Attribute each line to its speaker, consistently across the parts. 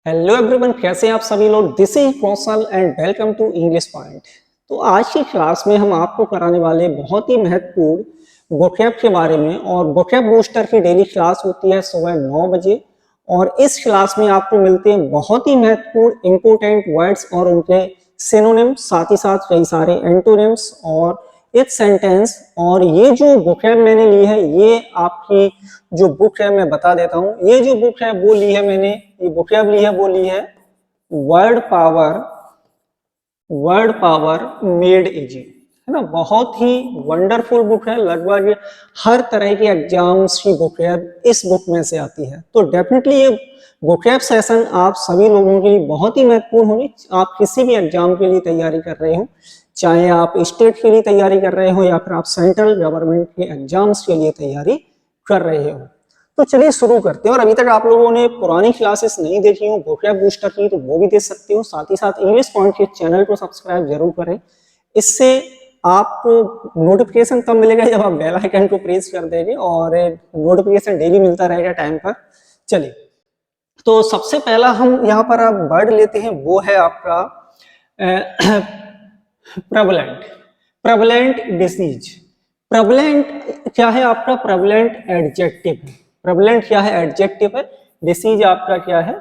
Speaker 1: Hello everyone, कैसे हैं आप सभी लोग। This is Kaushal and welcome to English point. तो आज की क्लास में हम आपको कराने वाले बहुत ही महत्वपूर्ण वोकैब के बारे में। और वोकैब बूस्टर की डेली क्लास होती है सुबह 9 बजे। और इस क्लास में आपको मिलते हैं बहुत ही महत्वपूर्ण इंपोर्टेंट वर्ड्स और उनके सिनोनिम, साथ ही साथ कई सारे एंटोनिम्स और एक सेंटेंस। और ये जो बुक है मैंने ली है, ये आपकी जो बुक है मैं बता देता हूँ। ये जो बुक है वो ली है मैंने, ये बुक ली है वो ली है वर्ड पावर मेड इजी, है ना। बहुत ही वंडरफुल बुक है। लगभग हर तरह के एग्जाम्स की बुक है इस बुक में से आती है। तो डेफिनेटली ये वोकैब सेशन आप सभी लोगों के लिए बहुत ही महत्वपूर्ण होगी। आप किसी भी एग्जाम के लिए तैयारी कर रहे हो, चाहे आप स्टेट के लिए तैयारी कर रहे हो या फिर आप सेंट्रल गवर्नमेंट के एग्जाम्स के लिए तैयारी कर रहे हो। तो चलिए शुरू करते हैं। और अभी तक आप लोगों ने पुरानी क्लासेस नहीं देखी हो वोकैब बूस्टर की, तो वो भी देख सकते हो। साथ ही साथ इंग्लिश पॉइंट के चैनल को सब्सक्राइब जरूर करें। इससे आपको नोटिफिकेशन तब मिलेगा जब आप बेल आइकन को प्रेस कर देंगे, और नोटिफिकेशन डेली मिलता रहेगा टाइम पर। चलिए, तो सबसे पहला हम यहाँ पर आप वर्ड लेते हैं, वो है आपका प्रबलेंट। प्रबलेंट डिसीज। प्रबलेंट क्या है आपका? प्रबलेंट एडजेक्टिव है। प्रबलेंट क्या है? एडजेक्टिव है। डिसीज आपका क्या है?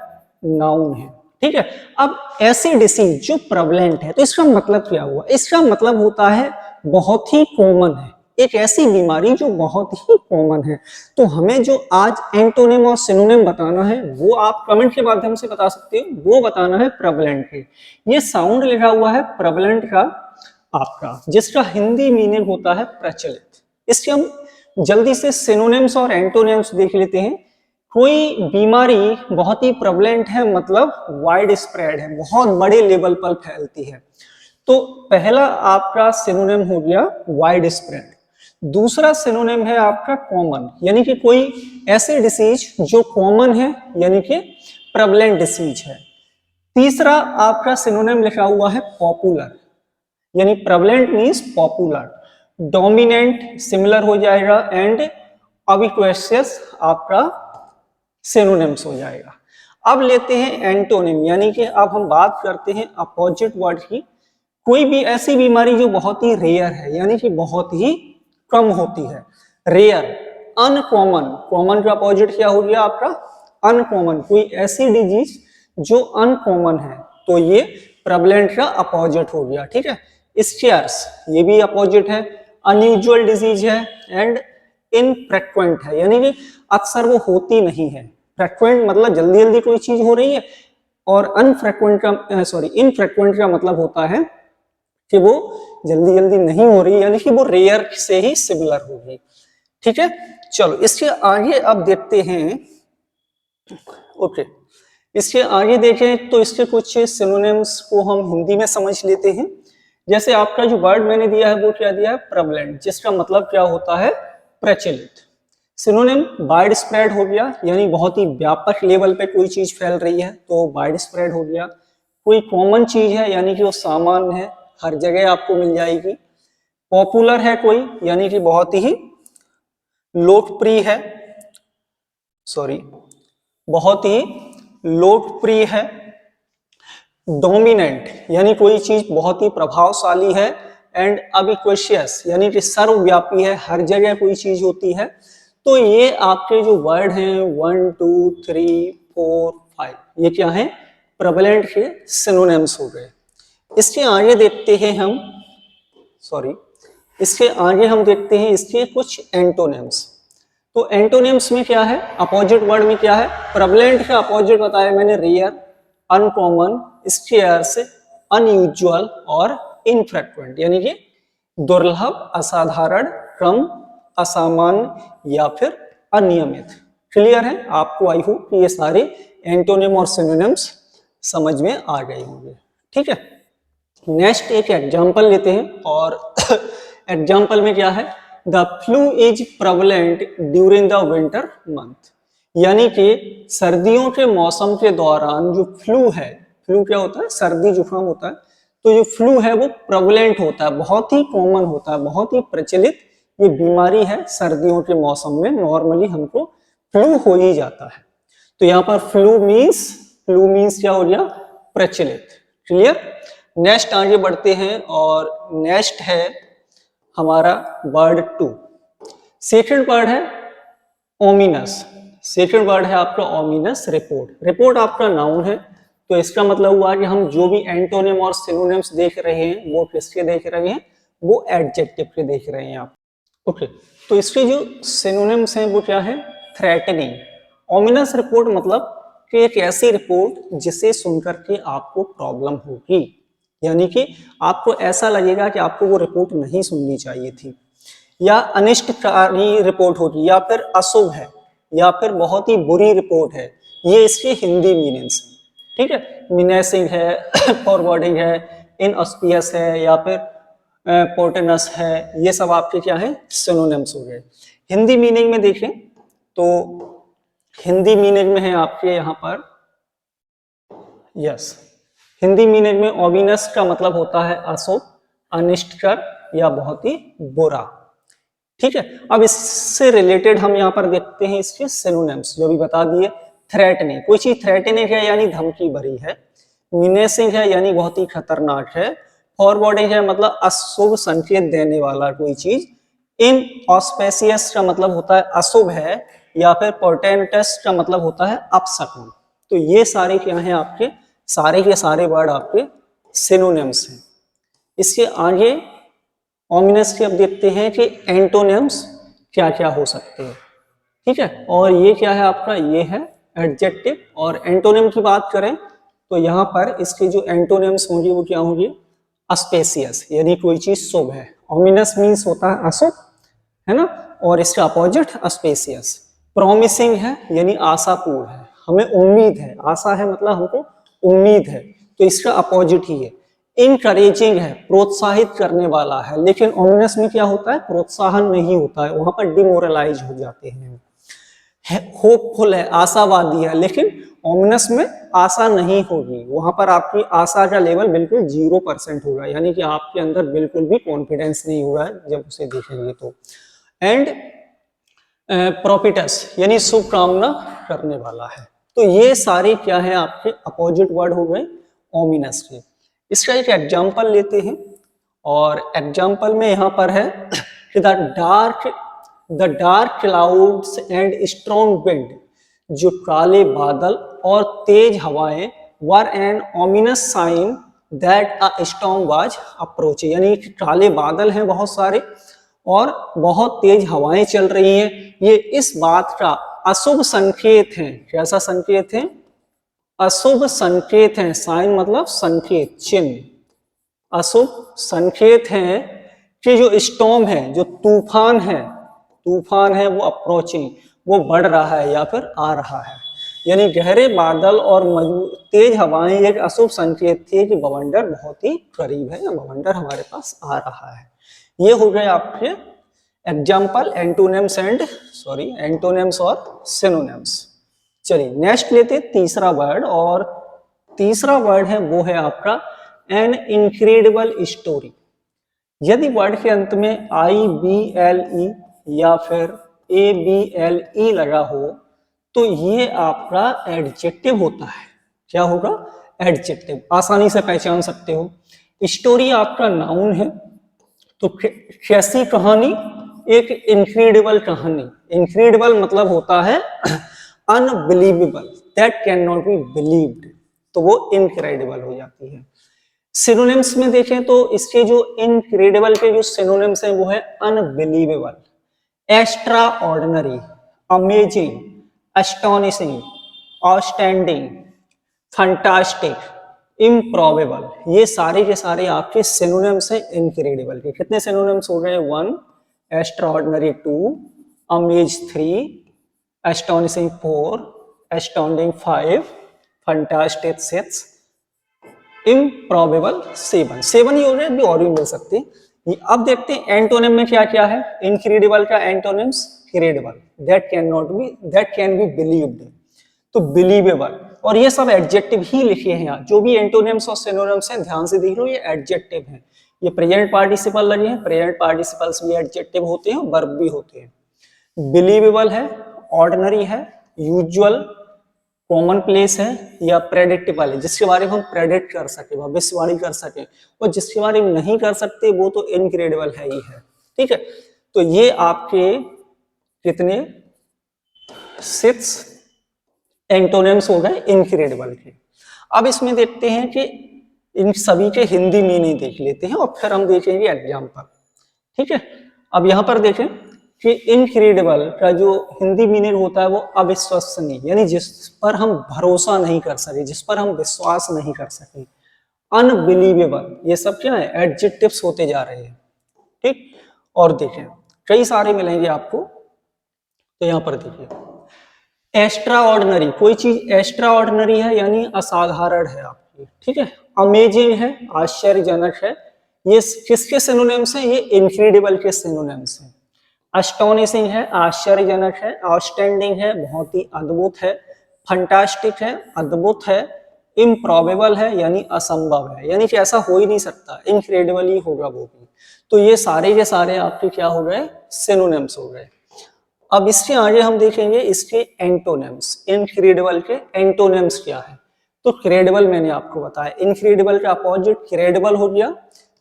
Speaker 1: नाउन है। ठीक है। अब ऐसी डिसीज जो प्रबलेंट है, तो इसका मतलब क्या हुआ? इसका मतलब होता है बहुत ही कॉमन है, एक ऐसी बीमारी जो बहुत ही कॉमन है। तो हमें जो आज एंटोनिम और सिनोनिम बताना है वो आप कमेंट के माध्यम से बता सकते हो। वो बताना है प्रबलेंट के। ये साउंड लिखा हुआ है प्रबलेंट का आपका, जिसका हिंदी मीनिंग होता है प्रचलित। इसके हम जल्दी से सिनोनिम्स और एंटोनिम्स देख लेते हैं। कोई बीमारी बहुत ही प्रेवलेंट है, मतलब वाइड स्प्रेड है, बहुत बड़े लेवल पर फैलती है। तो पहला आपका सिनोनिम हो गया वाइड स्प्रेड। दूसरा सिनोनिम है आपका कॉमन, यानी कि कोई ऐसी डिसीज जो कॉमन है, यानी कि प्रेवलेंट डिसीज है। तीसरा आपका सिनोनिम लिखा हुआ है पॉपुलर, यानी prevalent means popular. Dominant similar हो जाएगा, एंड अबिक्वेशियस आपका सिनोनिम्स हो जाएगा। अब लेते हैं एंटोनिम, यानी कि अब हम बात करते हैं अपोजिट वर्ड की। कोई भी ऐसी बीमारी जो बहुत ही रेयर है, यानी कि बहुत ही कम होती है। रेयर। अनकॉमन। कॉमन का अपोजिट क्या हो गया आपका? अनकॉमन। कोई ऐसी डिजीज जो अनकॉमन है, तो ये प्रेवलेंट का अपोजिट हो गया। ठीक है। स्केर्स, ये भी अपोजिट है। अनयूजुअल डिजीज है, एंड इनफ्रेक्वेंट है, यानी कि अक्सर वो होती नहीं है। फ्रेक्वेंट मतलब जल्दी जल्दी कोई चीज हो रही है, और अनफ्रेक्वेंट का इनफ्रेक्वेंट का मतलब होता है कि वो जल्दी जल्दी नहीं हो रही, यानी कि वो रेयर से ही सिमिलर होगी। ठीक है। चलो इसके आगे अब देखते हैं। ओके, इसके आगे देखें तो इसके कुछ सिनोनिम्स को हम हिंदी में समझ लेते हैं। जैसे आपका जो वर्ड मैंने दिया है वो क्या दिया है? प्रेवलेंट, जिसका मतलब क्या होता है? प्रचलित। सिनोनिम वाइड स्प्रेड हो गया, यानी बहुत ही व्यापक लेवल पे कोई चीज फैल रही है, तो वाइड स्प्रेड हो गया। कोई कॉमन चीज है, यानी कि वो सामान्य है, हर जगह आपको मिल जाएगी। पॉपुलर है कोई, यानी कि बहुत ही लोकप्रिय है, बहुत ही लोकप्रिय है। डोमिनेंट, यानी कोई चीज बहुत ही प्रभावशाली है। एंड अबिक्वेशियस, यानी कि सर्वव्यापी है, हर जगह कोई चीज होती है। तो ये आपके जो वर्ड हैं 1 2 3 4 5, ये क्या है? प्रेवलेंट के सिनोनिम्स हो गए। इसके आगे देखते हैं हम इसके आगे हम देखते हैं इसके कुछ एंटोनिम्स। तो एंटोनिम्स में क्या है? अपोजिट वर्ड में क्या है? प्रेवलेंट का अपोजिट बताया मैंने, रेयर, अनकॉमन, स्केर्स, अनयूजुअल और इनफ्रेक्वेंट, यानी कि दुर्लभ, असाधारण, कम, असामान्य या फिर अनियमित। क्लियर है आपको? आई होप कि ये सारे एंटोनिम और सिनोनिम्स समझ में आ गए होंगे। ठीक है। नेक्स्ट एक एग्जांपल लेते हैं, और एग्जांपल में क्या है? The flu is prevalent during the winter month, यानी कि सर्दियों के मौसम के दौरान जो फ्लू है, फ्लू क्या होता है? सर्दी जुकाम होता है। तो जो फ्लू है वो प्रेवलेंट होता है, बहुत ही कॉमन होता है, बहुत ही प्रचलित ये बीमारी है। सर्दियों के मौसम में नॉर्मली हमको फ्लू हो ही जाता है। तो यहाँ पर फ्लू मीन्स फ्लू मीन्स क्या हो गया, प्रचलित। क्लियर। नेक्स्ट आगे बढ़ते हैं और नेक्स्ट है हमारा वर्ड 2। सेकंड वर्ड है ओमिनस। सेकंड वर्ड है आपका ओमिनस। रिपोर्ट। रिपोर्ट आपका नाउन है, तो इसका मतलब हुआ कि हम जो भी एंटोनिम और सिनोनिम्स देख रहे हैं वो किसके देख रहे हैं, वो एडजेक्टिव के देख रहे हैं आप। ओके, तो इसके जो सिनोनिम्स हैं वो क्या है, थ्रेटनिंग। ओमिनस रिपोर्ट मतलब कि एक ऐसी रिपोर्ट जिसे सुनकर के आपको प्रॉब्लम होगी, यानी कि आपको ऐसा लगेगा कि आपको वो रिपोर्ट नहीं सुननी चाहिए थी, या अनिष्टकारी रिपोर्ट होगी, या फिर अशुभ है, या फिर बहुत ही बुरी रिपोर्ट है। ये इसके हिंदी मीनिंग्स हैं। ठीक है, मिनेसिंग है, फॉरवर्डिंग है, इनऑस्पियस है, या फिर पोर्टेनस है, ये सब आपके क्या है, सिनोनिम्स हो गए। हिंदी मीनिंग में देखें तो हिंदी मीनिंग में है आपके यहाँ पर, यस, हिंदी मीनिंग में ओमिनस का मतलब होता है अशुभ, अनिष्टकर या बहुत ही बुरा। ठीक है, अब इससे रिलेटेड हम यहाँ पर देखते हैं इसके सिनोनिम्स जो भी बता दिए। थ्रेटनिंग, कोई चीज थ्रेटनिंग है यानी धमकी भरी है। मिनेसिंग है यानी बहुत ही खतरनाक है। फॉरवर्डिंग है मतलब अशुभ संकेत देने वाला कोई चीज। इन ऑस्पेसियस का मतलब होता है अशुभ है, या फिर पोर्टेंटस का मतलब होता है अपशकुन। तो ये सारे क्या हैं आपके, सारे के सारे वर्ड आपके सिनोनिम्स हैं। इसके आगे ओमिनस के अब देखते हैं कि एंटोनिम्स क्या क्या हो सकते हैं। ठीक है, और ये क्या है आपका, ये है एडजेक्टिव। और एंटोनिम की बात करें तो यहाँ पर इसके जो एंटोनिम्स होंगे वो क्या होंगे, अस्पेसियस, यानी कोई चीज शुभ है। ओमिनस मीन्स होता है अशुभ, है ना, और इसका अपोजिट अस्पेसियस। प्रॉमिसिंग है यानी आशापूर्ण है, हमें उम्मीद है, आशा है मतलब हमको उम्मीद है, तो इसका अपोजिट ही है। इनकरेजिंग है, प्रोत्साहित करने वाला है, लेकिन ओमिनस में क्या होता है, प्रोत्साहन नहीं होता है, वहां पर डिमोरलाइज हो जाते हैं। होपफुल है, आशावादी है, लेकिन ओमिनस में आशा नहीं होगी, वहां पर आपकी आशा का लेवल बिल्कुल 0% होगा, यानी कि आपके अंदर बिल्कुल भी कॉन्फिडेंस नहीं होगा जब उसे देखेंगे तो। एंड प्रोपिटस यानी शुभकामना करने वाला है। तो ये सारे क्या है आपके अपोजिट वर्ड हो गए ओमिनस के। इसका एक एग्जाम्पल लेते हैं, और एग्जाम्पल में यहाँ पर है कि the dark clouds and strong wind, जो काले बादल और तेज हवाएं, were an ominous sign that a storm was approaching, यानी काले बादल हैं बहुत सारे और बहुत तेज हवाएं चल रही हैं, ये इस बात का अशुभ संकेत है। कैसा संकेत है, अशुभ संकेत है। साइन मतलब संकेत, चिन्ह। अशुभ संकेत है कि जो स्टॉर्म है, जो तूफान है वो अप्रोचिंग, वो बढ़ रहा है या फिर आ रहा है। यानी गहरे बादल और तेज हवाएं एक अशुभ संकेत थी कि बवंडर बहुत ही करीब है, या बवंडर हमारे पास आ रहा है। ये हो गए आपके एग्जाम्पल एंटोनिम्स और सिनोनिम्स। चलिए नेक्स्ट लेते तीसरा वर्ड, और तीसरा वर्ड है वो है आपका एन इनक्रेडिबल स्टोरी। यदि वर्ड के अंत में IBLE या फिर ABLE लगा हो तो ये आपका एडजेक्टिव होता है। क्या होगा, एडजेक्टिव, आसानी से पहचान सकते हो। स्टोरी आपका नाउन है, तो कैसी कहानी, एक इनक्रेडिबल कहानी। इनक्रेडिबल मतलब होता है unbelievable, that can not be believed, तो वो इनक्रेडिबल हो जाती है। सिनोनिम्स में देखें तो इसके जो इनक्रेडिबल के जो सिनोनिम्स हैं वो है unbelievable, extra ordinary, amazing, astonishing, outstanding, fantastic, improbable. ये सारे के सारे आपके सिनोनिम्स हैं इनक्रेडिबल के। कितने सिनोनिम्स हो गए, 1, extra ordinary 2, amaze 3, astonishing 4, एस्टोनिंग 5, fantastic 6, improbable 7 ही हो गए, अभी और भी मिल सकते हैं। अब देखते हैं एंटोनिम में क्या क्या है। इनक्रेडिबल का antonyms credible, that can be believed, तो बिलीवेबल। और ये सब एडजेक्टिव ही लिखे हैं यहाँ, जो भी एंटोनिम्स और सिनोनिम्स हैं ध्यान से देख लो, ये एडजेक्टिव हैं। ये प्रेजेंट पार्टिसिपल लगे हैं, प्रेजेंट पार्टिसिपल्स भी एडजेक्टिव होते हैं, वर्ब भी होते हैं। बिलीवेबल है, ऑर्डिनरी है, यूजुअल, कॉमन प्लेस है या प्रेडिक्टेबल है, जिसके बारे में हम प्रेडिक्ट कर सके, भविष्यवाणी कर सके, और जिसके बारे में नहीं कर सकते वो तो इनक्रेडिबल है ही है। ठीक है, तो ये आपके कितने 6 एंटोनिम्स हो गए इनक्रेडिबल के। अब इसमें देखते हैं कि इन सभी के हिंदी मीनिंग देख लेते हैं और फिर हम देखेंगे एग्जाम्पल। ठीक है, अब यहां पर देखें कि इनक्रेडिबल का जो हिंदी मीनिंग होता है वो अविश्वसनीय, यानी जिस पर हम भरोसा नहीं कर सके, जिस पर हम विश्वास नहीं कर सके। अनबिलीवेबल, ये सब क्या है, एडजेक्टिव्स होते जा रहे हैं। ठीक, और देखें कई सारे मिलेंगे आपको, तो यहां पर देखिए एक्स्ट्रा ऑर्डिनरी, कोई चीज एक्स्ट्रा ऑर्डिनरी है यानी असाधारण है आपकी। ठीक है, अमेजिंग है, आश्चर्यजनक है, ये किसके सिनोनिम्स हैं, ये इनक्रेडिबल के सिनोनिम्स हैं। अस्टोनिशिंग है, आश्चर्यजनक है, आउटस्टैंडिंग है, बहुत ही अद्भुत है, फंटास्टिक है, अद्भुत है, इम्प्रॉबेबल है यानी असंभव है, यानी कि ऐसा हो ही नहीं सकता, इनक्रेडिबल ही होगा वो भी। तो ये सारे के सारे आपके क्या हो गए, सिनोनिम्स हो गए। अब इसके आगे हम देखेंगे इसके एंटोनिम्स, इनक्रेडिबल के एंटोनिम्स क्या है। तो क्रेडिबल मैंने आपको बताया, इनक्रेडिबल का अपोजिट क्रेडिबल हो गया,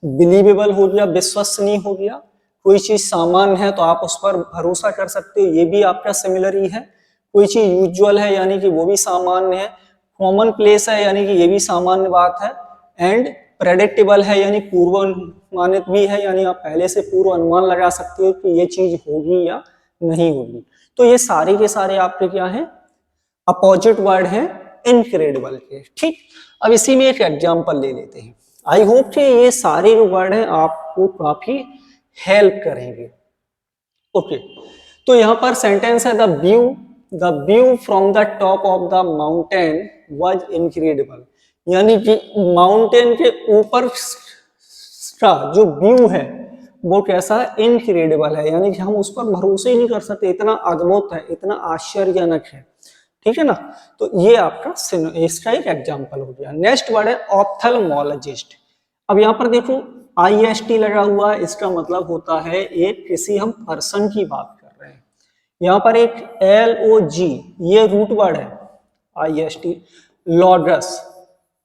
Speaker 1: बिलीवेबल हो गया, विश्वसनीय हो गया। कोई चीज सामान्य है तो आप उस पर भरोसा कर सकते हो, ये भी आपका सिमिलर ही है। कोई चीज यूजुअल है यानी कि वो भी सामान्य है, कॉमन प्लेस है यानी कि ये भी सामान्य बात है, एंड प्रेडिक्टेबल है यानी पूर्वानुमानित भी है, यानी आप पहले से पूर्व अनुमान लगा सकते हो कि ये चीज होगी या नहीं होगी। तो ये सारे के सारे आपके क्या है, अपोजिट वर्ड है इनक्रेडिबल के। ठीक, अब इसी में एक एग्जांपल ले लेते हैं। आई होप कि ये सारे जो वर्ड हैं आपको काफी हेल्प करेंगे। ओके, तो यहां पर सेंटेंस है the view from the top of the mountain was incredible, यानी कि माउंटेन के ऊपर का जो व्यू है वो कैसा इनक्रेडिबल है, यानी कि हम उस पर भरोसे ही नहीं कर सकते, इतना अद्भुत है, इतना आश्चर्यजनक है। ठीक है ना, तो ये आपका इसका एक एग्जांपल हो गया। नेक्स्ट वर्ड है ऑप्थेल्मोलॉजिस्ट। अब यहाँ पर देखो IST लगा हुआ है, इसका मतलब होता है एक किसी हम पर्सन की बात कर रहे हैं। यहाँ पर एक LOG, ये रूट वर्ड है, IST लॉड्रस,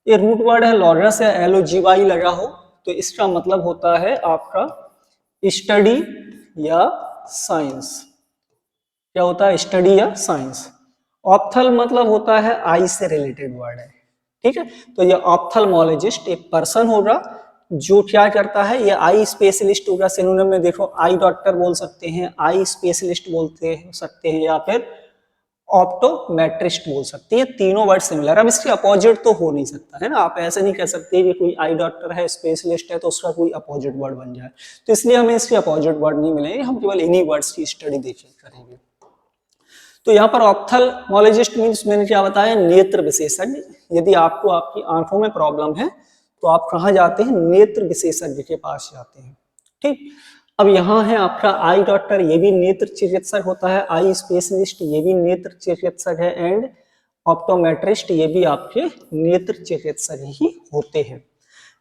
Speaker 1: ये रूट वर्ड है लॉड्रस, या LOGY लगा हो तो इसका मतलब होता है आपका स्टडी या साइंस। क्या होता है, स्टडी या साइंस। ऑप्थल मतलब होता है आई से रिलेटेड वर्ड है। ठीक है, तो ये ऑप्थेल्मोलॉजिस्ट एक पर्सन होगा जो क्या करता है, ये आई स्पेशलिस्ट होगा। सिनोनिम में देखो आई डॉक्टर बोल सकते हैं, आई स्पेशलिस्ट बोलते सकते हैं, या फिर ऑप्टोमेट्रिस्ट बोल सकते हैं। तीनों वर्ड सिमिलर। अब इसके अपोजिट तो हो नहीं सकता है ना, आप ऐसे नहीं कह सकते कि कोई आई डॉक्टर है, स्पेशलिस्ट है, तो उसका कोई अपोजिट वर्ड बन जाए। तो इसलिए हमें इसके अपोजिट वर्ड नहीं मिलेंगे, हम केवल इन्हीं वर्ड्स की स्टडी करेंगे। तो यहाँ पर ऑप्थेल्मोलॉजिस्ट मीन्स मैंने क्या बताया, नेत्र विशेषज्ञ। यदि आपको आपकी आंखों में प्रॉब्लम है तो आप कहाँ जाते हैं, नेत्र विशेषज्ञ के पास जाते हैं। ठीक, अब यहाँ है आपका आई डॉक्टर, ये भी नेत्र चिकित्सक होता है, आई स्पेशलिस्ट ये भी नेत्र चिकित्सक है, एंड ऑप्टोमेट्रिस्ट ये भी आपके नेत्र चिकित्सक ही होते हैं।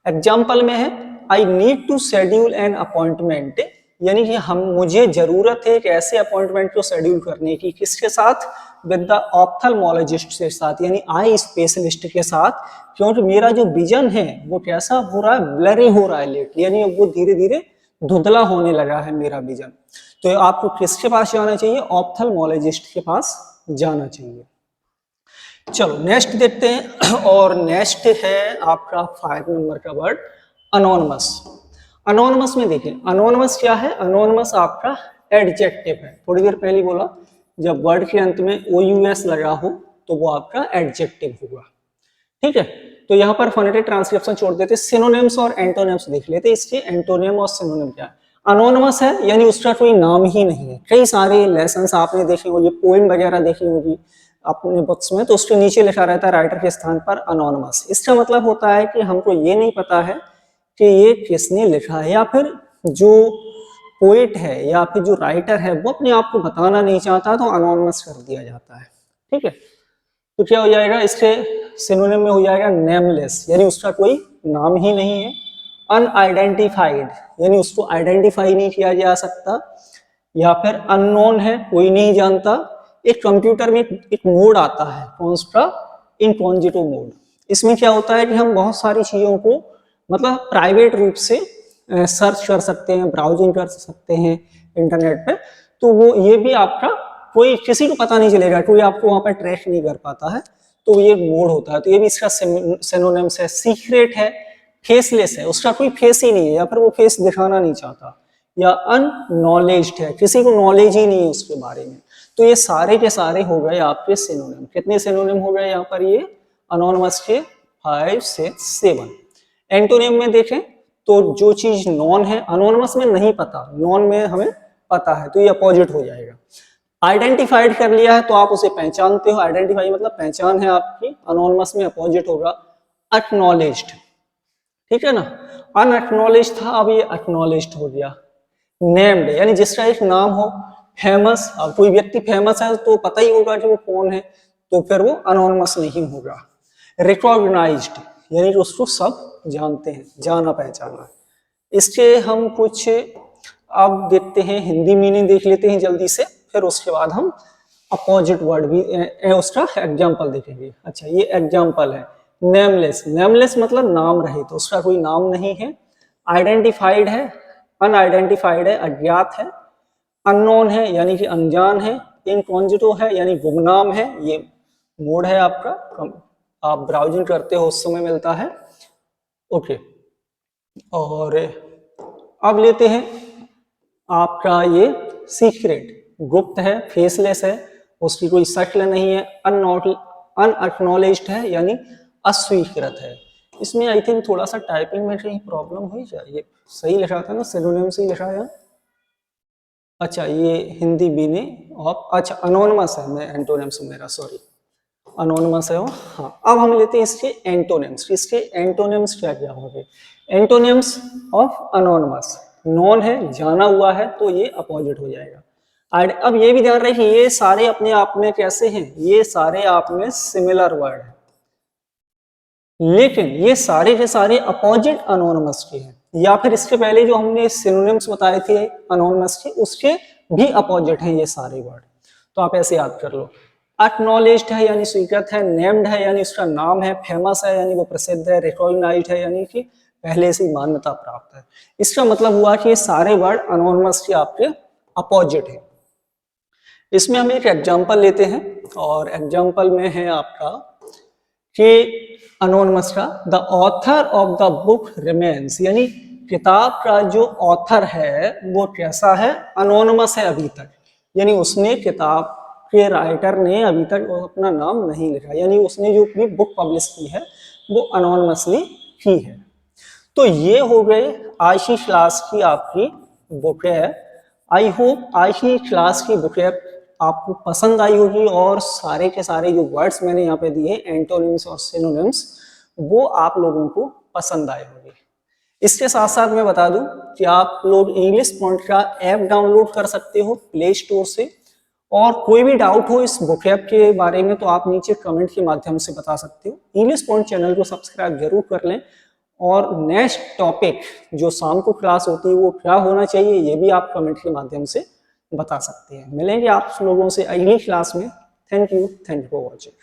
Speaker 1: एग्जाम्पल में है I need to schedule an appointment, यानी कि मुझे जरूरत है एक ऐसे अपॉइंटमेंट को शेड्यूल करने की, किसके साथ, विद द ऑप्थेल्मोलॉजिस्ट के साथ, यानी आई स्पेशलिस्ट के साथ, क्योंकि मेरा जो विजन है वो कैसा हो रहा है, ब्लरी हो रहा है लेट, यानी वो धीरे धीरे धुंधला होने लगा है मेरा विजन। तो आपको किसके पास जाना चाहिए, ऑप्थेल्मोलॉजिस्ट के पास जाना चाहिए। चलो नेक्स्ट देखते हैं, और नेक्स्ट है आपका 5 नंबर का वर्ड अनोनिमस। अनोनिमस में देखिए, अनोनिमस क्या है, अनोनिमस आपका एडजेक्टिव है। थोड़ी देर पहले बोला जब वर्ड के अंत में OUS लगा हो तो वो आपका एडजेक्टिव होगा। ठीक है, तो यहाँ पर फोनेटिक ट्रांसक्रिप्शन छोड़ देते, सिनोनिम्स और एंटोनिम्स देख लेते। इसके एंटोनिम और सिनोनिम क्या है। अनोनिमस है यानी उसका कोई नाम ही नहीं है। कई सारे लेसन्स आपने देखे होंगे, पोएम वगैरह देखी होगी अपने बुक्स में, तो उसके नीचे लिखा रहता है राइटर के स्थान पर अनोनिमस। इसका मतलब होता है कि हमको ये नहीं पता है कि ये किसने लिखा है, या फिर जो पोएट है या फिर जो राइटर है वो अपने आप को बताना नहीं चाहता तो अनोनिमस कर दिया जाता है। ठीक है, तो क्या हो जाएगा, इसके सिनोनिम में हो जाएगा नेमलेस, यानी उसका कोई नाम ही नहीं है। अनआइडेंटिफाइड यानी उसको आइडेंटिफाई नहीं किया जा सकता, या फिर अननोन है, कोई नहीं जानता, एक कंप्यूटर में एक मोड आता है कौन सा, इनकॉग्निटो मोड। इसमें क्या होता है कि हम बहुत सारी चीजों को मतलब प्राइवेट रूप से सर्च कर सकते हैं, ब्राउजिंग कर सकते हैं इंटरनेट पे। तो वो ये भी आपका कोई किसी को पता नहीं चलेगा, कोई आपको वहां पर ट्रैक नहीं कर पाता है, तो ये मोड होता है। तो ये भी इसका सिनोनिम्स है। सीक्रेट है, फेसलेस है, उसका कोई फेस ही नहीं है या फिर वो फेस दिखाना नहीं चाहता। या अननॉलेज्ड है, किसी को नॉलेज ही नहीं है उसके बारे में। तो ये सारे के सारे हो गए आपके सिनोनिम। कितने सिनोनिम हो गए यहाँ पर? ये अनोनिमस के 5 से 7। एंटोनिम में देखें तो जो चीज नॉन है, अनोनिमस में नहीं पता, नॉन में हमें पता है, तो ये अपोजिट हो जाएगा। आइडेंटिफाइड कर लिया है तो आप उसे पहचानते हो, आइडेंटिफाई मतलब पहचान है आपकी, अनोनिमस में अपोजिट होगा एक्नॉलेज्ड। ठीक है ना, अनएक्नॉलेज्ड था, अब ये एक्नॉलेज्ड हो गया। नेम्ड यानी जिसका एक नाम हो। फेमस, अब कोई व्यक्ति फेमस है तो पता ही होगा कि वो कौन है, तो फिर वो अनोनिमस नहीं होगा। रिकॉग्नाइज्ड यानी उसको सब जानते हैं, जाना पहचाना। इसके हम कुछ अब देखते हैं, हिंदी मीनिंग देख लेते हैं जल्दी से, फिर उसके बाद हम अपोजिट वर्ड भी उसका एग्जाम्पल देखेंगे। अच्छा, ये एग्जाम्पल है। नेमलेस, नेमलेस मतलब नाम रहित, तो उसका कोई नाम नहीं है। आइडेंटिफाइड है, अनआइडेंटिफाइड है, अज्ञात है। अननोन है यानी कि अनजान है। इनकॉग्निटो है यानी गुमनाम है। ये मोड है आपका, आप ब्राउजिंग करते हो उस समय मिलता है। ओके, और अब लेते हैं आपका ये सीक्रेट, गुप्त है, फेसलेस है, उसकी कोई शक्ल नहीं है। अनएक्नॉलेज्ड है यानी अस्वीकृत है। इसमें आई थिंक थोड़ा सा टाइपिंग में कहीं प्रॉब्लम हुई जाए, ये सही लिखा था ना, सिनोनिम से ही लिखा है। अच्छा, ये हिंदी बीने ऑफ, अच्छा अनोनिमस है, मैं एंटोनिम्स मेरा सॉरी, अनोनिमस है वो। हाँ, अब हम लेते हैं इसके एंटोनिम्स। इसके एंटोनिम्स क्या क्या होंगे? एंटोनिम्स ऑफ अनोनिमस, नॉन है, जाना हुआ है, तो ये अपोजिट हो जाएगा। अब ये भी ध्यान रखिए, ये सारे अपने आप में कैसे हैं? ये सारे आप में सिमिलर वर्ड है, लेकिन ये सारे के सारे अपोजिट अनोनिमस के हैं, या फिर इसके पहले जो हमने सिनोनिम्स बताए थे अनोनिमस के, उसके भी अपोजिट हैं ये सारे वर्ड। तो आप ऐसे याद कर लो। एक्नॉलेज्ड है यानी स्वीकृत है। नेम्ड है यानी उसका नाम है। फेमस है यानी वो प्रसिद्ध है। रिकॉग्नाइज्ड है यानी कि पहले से मान्यता प्राप्त है। इसका मतलब हुआ कि ये सारे वर्ड अनोनिमस के आपके अपोजिट है। इसमें हम एक एग्जाम्पल लेते हैं, और एग्जाम्पल में है आपका कि अनोनिमस का the author of the book remains, यानी किताब का जो ऑथर है वो कैसा है? अनोनिमस है अभी तक, यानी उसने किताब के राइटर ने अभी तक अपना नाम नहीं लिखा, यानी उसने जो अपनी बुक पब्लिश की है वो अनोनिमसली की है। तो ये हो गए आज की क्लास की आपकी बुक है। आई होप आज की क्लास की बुक आपको पसंद आई होगी, और सारे के सारे जो वर्ड्स मैंने यहाँ पे दिए एंटोनिम्स और सिनोनिम्स, वो आप लोगों को पसंद आए होंगे। इसके साथ साथ मैं बता दूं कि आप लोग इंग्लिश पॉइंट का ऐप डाउनलोड कर सकते हो प्ले स्टोर से, और कोई भी डाउट हो इस बुक ऐप के बारे में तो आप नीचे कमेंट के माध्यम से बता सकते हो। इंग्लिश पॉइंट चैनल को सब्सक्राइब जरूर कर लें, और नेक्स्ट टॉपिक जो शाम को क्लास होती है वो क्या होना चाहिए ये भी आप कमेंट के माध्यम से बता सकते हैं। मिलेंगे आप लोगों से अगली क्लास में। Thank you for watching.